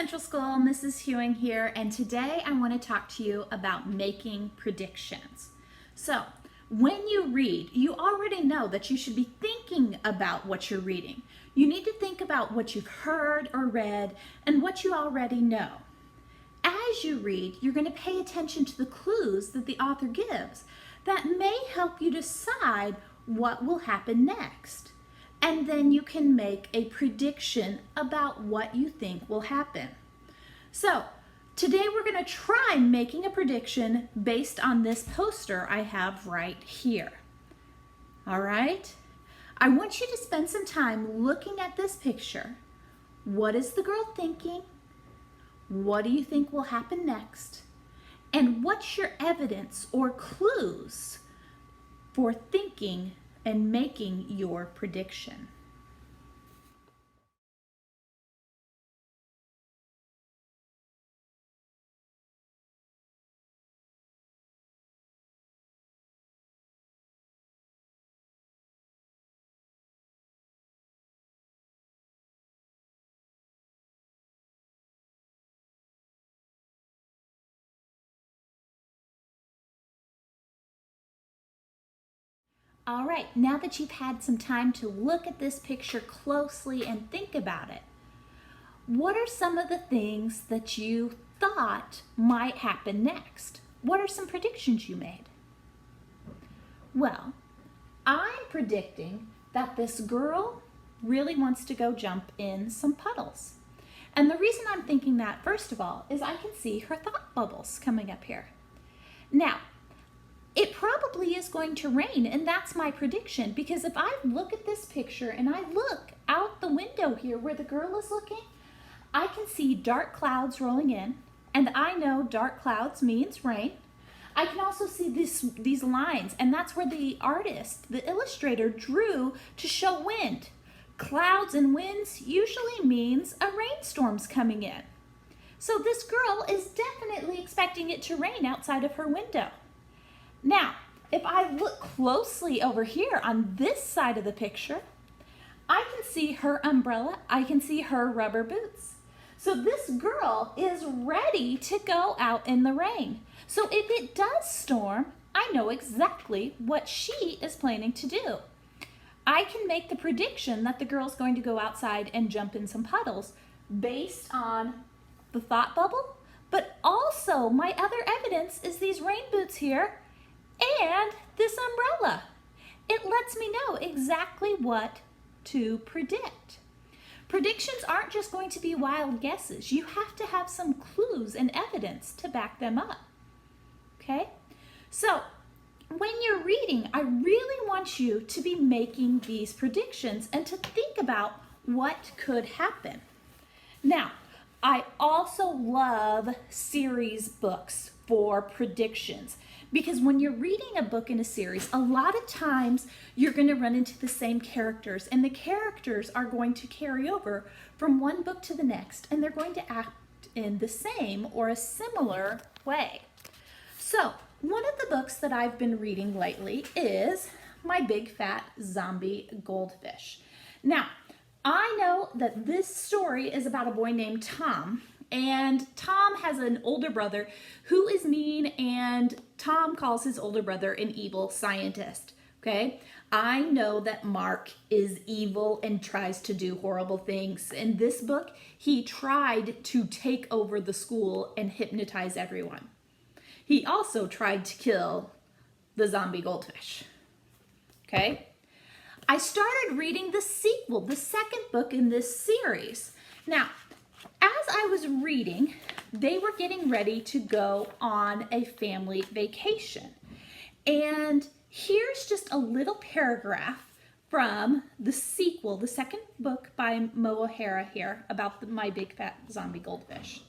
Central School, Mrs. Hewing here, and today I want to talk to you about making predictions. So, when you read, you already know that you should be thinking about what you're reading. You need to think about what you've heard or read and what you already know. As you read, you're going to pay attention to the clues that the author gives that may help you decide what will happen next. And then you can make a prediction about what you think will happen. So today we're going to try making a prediction based on this poster I have right here. All right? I want you to spend some time looking at this picture. What is the girl thinking? What do you think will happen next? And what's your evidence or clues for thinking and making your prediction? All right, now that you've had some time to look at this picture closely and think about it, what are some of the things that you thought might happen next? What are some predictions you made? Well, I'm predicting that this girl really wants to go jump in some puddles. And the reason I'm thinking that, first of all, is I can see her thought bubbles coming up here. Now, it probably is going to rain, and that's my prediction, because if I look at this picture and I look out the window here where the girl is looking, I can see dark clouds rolling in, and I know dark clouds means rain. I can also see these lines, and that's where the artist, the illustrator, drew to show wind. Clouds and winds usually means a rainstorm's coming in. So this girl is definitely expecting it to rain outside of her window. Now, if I look closely over here on this side of the picture, I can see her umbrella, I can see her rubber boots. So this girl is ready to go out in the rain. So if it does storm, I know exactly what she is planning to do. I can make the prediction that the girl's going to go outside and jump in some puddles based on the thought bubble, but also my other evidence is these rain boots here and this umbrella. It lets me know exactly what to predict. Predictions aren't just going to be wild guesses. You have to have some clues and evidence to back them up. Okay? So, when you're reading, I really want you to be making these predictions and to think about what could happen. Now, I also love series books for predictions, because when you're reading a book in a series, a lot of times you're going to run into the same characters, and the characters are going to carry over from one book to the next, and they're going to act in the same or a similar way. So, one of the books that I've been reading lately is My Big Fat Zombie Goldfish. Now, I know that this story is about a boy named Tom, and Tom has an older brother who is mean, and Tom calls his older brother an evil scientist, okay? I know that Mark is evil and tries to do horrible things. In this book, he tried to take over the school and hypnotize everyone. He also tried to kill the zombie goldfish, okay? I started reading the sequel, the second book in this series. Now, as I was reading, they were getting ready to go on a family vacation. And here's just a little paragraph from the sequel, the second book by Mo O'Hara here about My Big Fat Zombie Goldfish.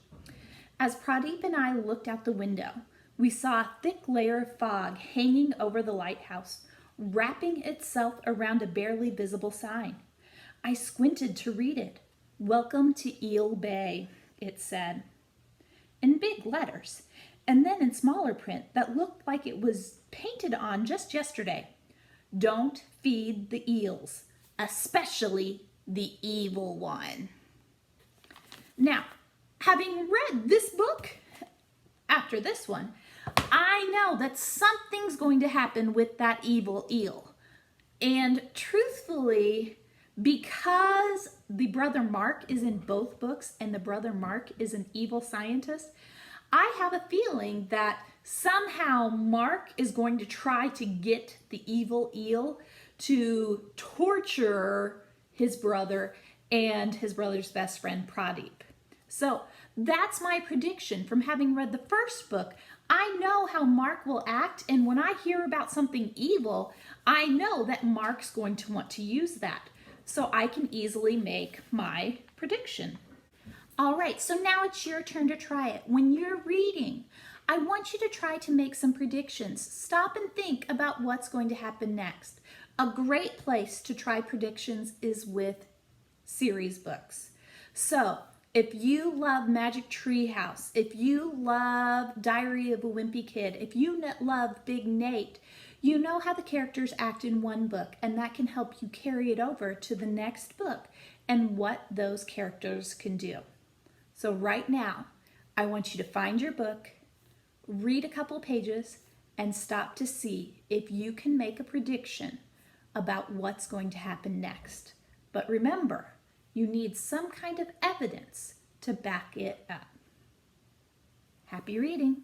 As Pradeep and I looked out the window, we saw a thick layer of fog hanging over the lighthouse, wrapping itself around a barely visible sign. I squinted to read it. "Welcome to Eel Bay," it said, in big letters, and then in smaller print that looked like it was painted on just yesterday. "Don't feed the eels, especially the evil one." Now, having read this book after this one, I know that something's going to happen with that evil eel. And truthfully, because the brother Mark is in both books and the brother Mark is an evil scientist, I have a feeling that somehow Mark is going to try to get the evil eel to torture his brother and his brother's best friend Pradeep. So that's my prediction from having read the first book. I know how Mark will act, and when I hear about something evil, I know that Mark's going to want to use that. So I can easily make my prediction. All right, so now it's your turn to try it. When you're reading, I want you to try to make some predictions. Stop and think about what's going to happen next. A great place to try predictions is with series books. So if you love Magic Tree House, if you love Diary of a Wimpy Kid, if you love Big Nate, you know how the characters act in one book, and that can help you carry it over to the next book and what those characters can do. So right now, I want you to find your book, read a couple pages, and stop to see if you can make a prediction about what's going to happen next. But remember, you need some kind of evidence to back it up. Happy reading!